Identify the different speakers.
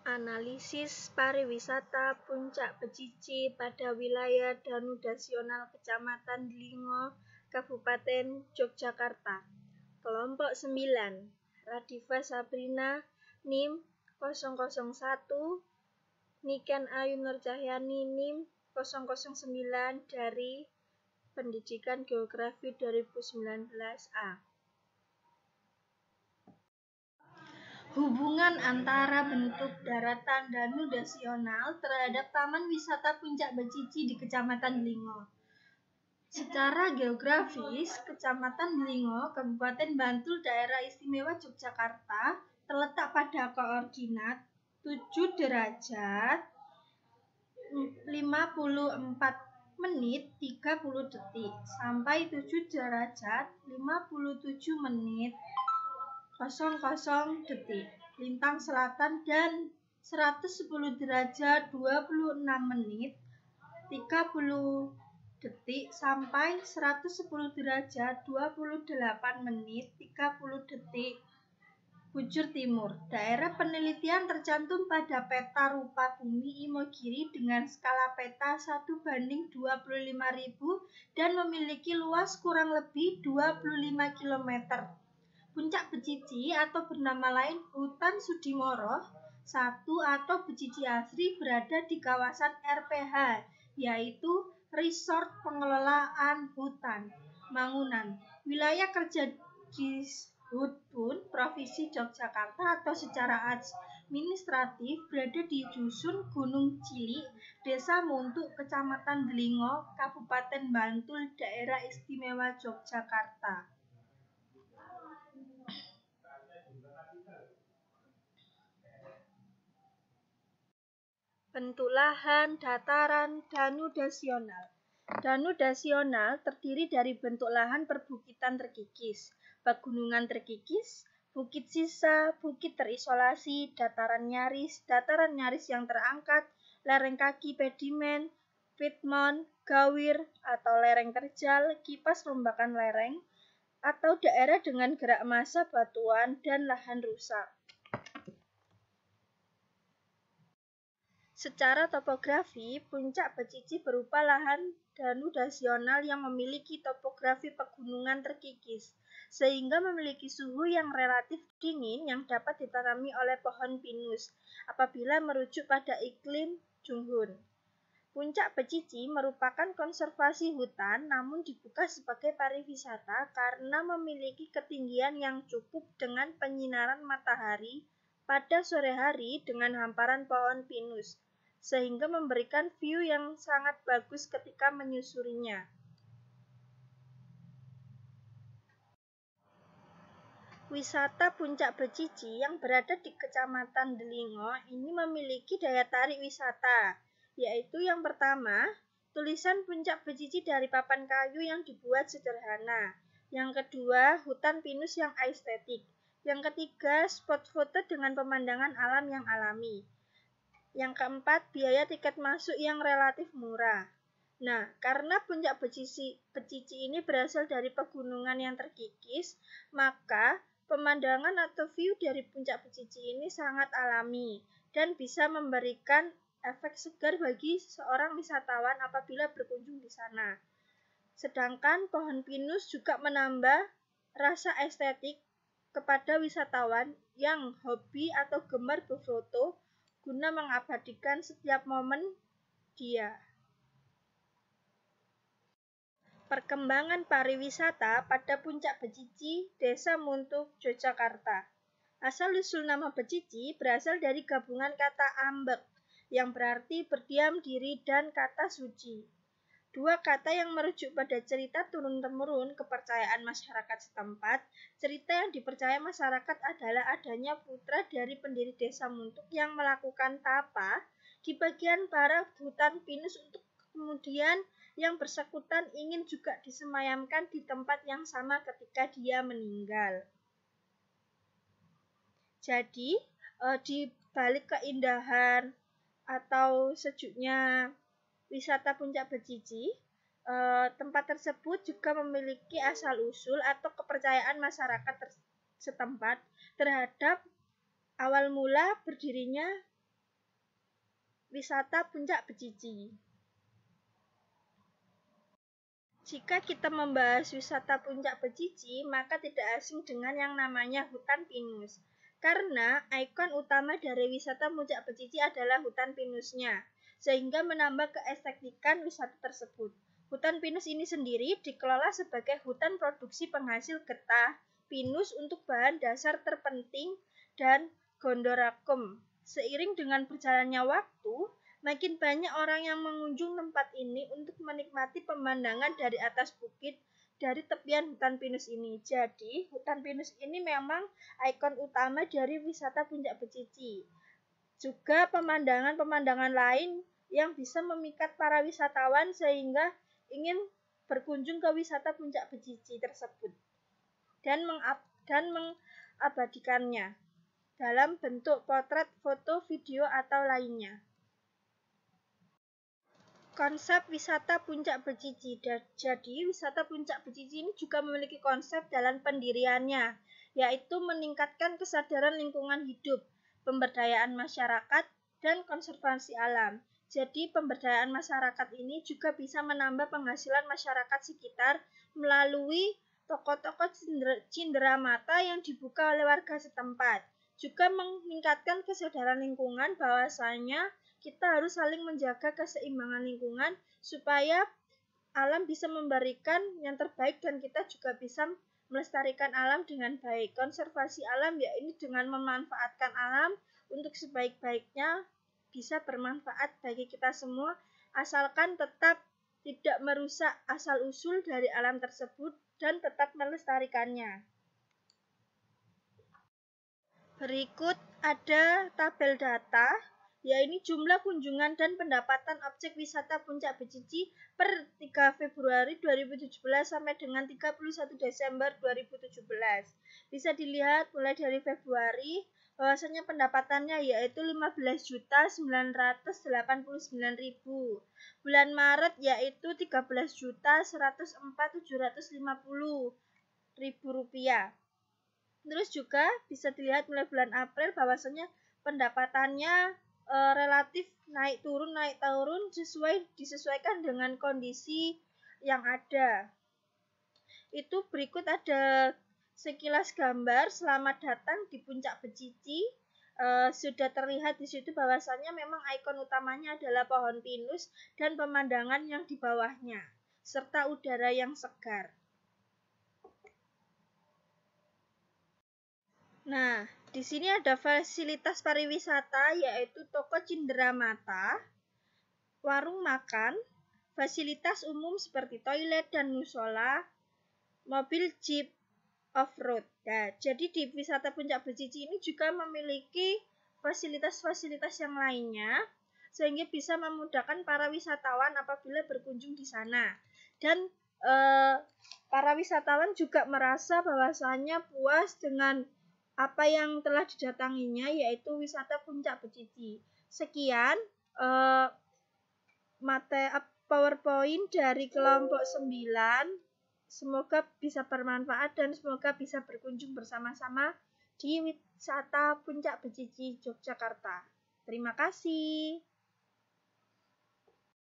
Speaker 1: Analisis pariwisata Puncak Becici pada wilayah Danudasional Kecamatan Dlingo, Kabupaten Yogyakarta. Kelompok 9, Radifa Sabrina, NIM 001, Niken Ayu Nurcahyani, NIM 009 dari Pendidikan Geografi 2019A. Hubungan antara bentuk daratan danudasional terhadap Taman Wisata Puncak Becici di Kecamatan Dlingo. Secara geografis, Kecamatan Dlingo, Kabupaten Bantul, Daerah Istimewa Yogyakarta, terletak pada koordinat 7 derajat 54 menit 30 detik sampai 7 derajat 57 menit 00 detik lintang selatan dan 110 derajat 26 menit 30 detik sampai 110 derajat 28 menit 30 detik bujur timur. Daerah penelitian tercantum pada peta rupa bumi Imogiri dengan skala peta 1:25.000 dan memiliki luas kurang lebih 25 km. Puncak Becici atau bernama lain Hutan Sudimoro 1 atau Becici Asri berada di kawasan RPH, yaitu Resort Pengelolaan Hutan Mangunan, wilayah kerja di Hutbun, Provinsi Yogyakarta, atau secara administratif berada di Dusun Gunung Cilik, Desa Muntuk, Kecamatan Dlingo, Kabupaten Bantul, Daerah Istimewa Yogyakarta. Bentuk lahan dataran danudasional. Danudasional terdiri dari bentuk lahan perbukitan terkikis, pegunungan terkikis, bukit sisa, bukit terisolasi, dataran nyaris yang terangkat, lereng kaki pedimen, pitmon, gawir atau lereng terjal, kipas rombakan lereng, atau daerah dengan gerak massa batuan dan lahan rusak. Secara topografi, Puncak Becici berupa lahan danudasional yang memiliki topografi pegunungan terkikis, sehingga memiliki suhu yang relatif dingin yang dapat ditanami oleh pohon pinus apabila merujuk pada iklim Junghun. Puncak Becici merupakan konservasi hutan namun dibuka sebagai pariwisata karena memiliki ketinggian yang cukup dengan penyinaran matahari pada sore hari dengan hamparan pohon pinus, sehingga memberikan view yang sangat bagus ketika menyusurinya. Wisata Puncak Becici yang berada di Kecamatan Dlingo ini memiliki daya tarik wisata, yaitu yang pertama, tulisan Puncak Becici dari papan kayu yang dibuat sederhana. Yang kedua, hutan pinus yang estetik. Yang ketiga, spot foto dengan pemandangan alam yang alami. Yang keempat, biaya tiket masuk yang relatif murah. Nah, karena Puncak Becici ini berasal dari pegunungan yang terkikis, maka pemandangan atau view dari Puncak Becici ini sangat alami dan bisa memberikan efek segar bagi seorang wisatawan apabila berkunjung di sana. Sedangkan pohon pinus juga menambah rasa estetik kepada wisatawan yang hobi atau gemar berfoto guna mengabadikan setiap momen dia. Perkembangan pariwisata pada Puncak Becici, Desa Muntuk, Yogyakarta. Asal-usul nama Becici berasal dari gabungan kata ambek, yang berarti berdiam diri, dan kata suci. Dua kata yang merujuk pada cerita turun-temurun kepercayaan masyarakat setempat. Cerita yang dipercaya masyarakat adalah adanya putra dari pendiri Desa Muntuk yang melakukan tapa di bagian barat hutan pinus untuk kemudian yang bersangkutan ingin juga disemayamkan di tempat yang sama ketika dia meninggal. Jadi, di balik keindahan atau sejuknya wisata Puncak Becici, tempat tersebut juga memiliki asal-usul atau kepercayaan masyarakat setempat terhadap awal mula berdirinya wisata Puncak Becici. Jika kita membahas wisata Puncak Becici, maka tidak asing dengan yang namanya hutan pinus. Karena ikon utama dari wisata Puncak Becici adalah hutan pinusnya, sehingga menambah keestetikan wisata tersebut. Hutan pinus ini sendiri dikelola sebagai hutan produksi penghasil getah pinus untuk bahan dasar terpenting dan gondorakum. Seiring dengan berjalannya waktu, makin banyak orang yang mengunjung tempat ini untuk menikmati pemandangan dari atas bukit dari tepian hutan pinus ini. Jadi, hutan pinus ini memang ikon utama dari wisata Puncak Becici. Juga pemandangan-pemandangan lain yang bisa memikat para wisatawan sehingga ingin berkunjung ke wisata Puncak Becici tersebut dan mengabadikannya dalam bentuk potret, foto, video, atau lainnya. Konsep wisata Puncak Becici. Jadi, wisata Puncak Becici ini juga memiliki konsep dalam pendiriannya, yaitu meningkatkan kesadaran lingkungan hidup, pemberdayaan masyarakat, dan konservasi alam. Jadi, pemberdayaan masyarakat ini juga bisa menambah penghasilan masyarakat sekitar melalui toko-toko cenderamata yang dibuka oleh warga setempat. Juga meningkatkan kesadaran lingkungan bahwasanya kita harus saling menjaga keseimbangan lingkungan supaya alam bisa memberikan yang terbaik dan kita juga bisa melestarikan alam dengan baik. Konservasi alam ya ini dengan memanfaatkan alam untuk sebaik-baiknya bisa bermanfaat bagi kita semua asalkan tetap tidak merusak asal-usul dari alam tersebut dan tetap melestarikannya. Berikut ada tabel data, yaitu jumlah kunjungan dan pendapatan objek wisata Puncak Becici per 3 Februari 2017 sampai dengan 31 Desember 2017. Bisa dilihat mulai dari Februari, bahwasanya pendapatannya yaitu 15.989.000. Bulan Maret yaitu 13.104.750.000 rupiah. Terus juga bisa dilihat mulai bulan April bahwasanya pendapatannya relatif naik turun disesuaikan dengan kondisi yang ada. Itu berikut ada sekilas gambar selamat datang di Puncak Becici. Sudah terlihat di situ bahwasanya memang ikon utamanya adalah pohon pinus dan pemandangan yang di bawahnya serta udara yang segar. Nah, di sini ada fasilitas pariwisata yaitu toko cenderamata, warung makan, fasilitas umum seperti toilet dan musola, mobil jeep off-road. Nah, jadi di wisata Puncak Becici ini juga memiliki fasilitas-fasilitas yang lainnya sehingga bisa memudahkan para wisatawan apabila berkunjung di sana. Dan para wisatawan juga merasa bahwasanya puas dengan apa yang telah didatanginya, yaitu wisata Puncak Becici. Sekian PowerPoint dari kelompok 9. Semoga bisa bermanfaat dan semoga bisa berkunjung bersama-sama di wisata Puncak Becici Yogyakarta. Terima kasih.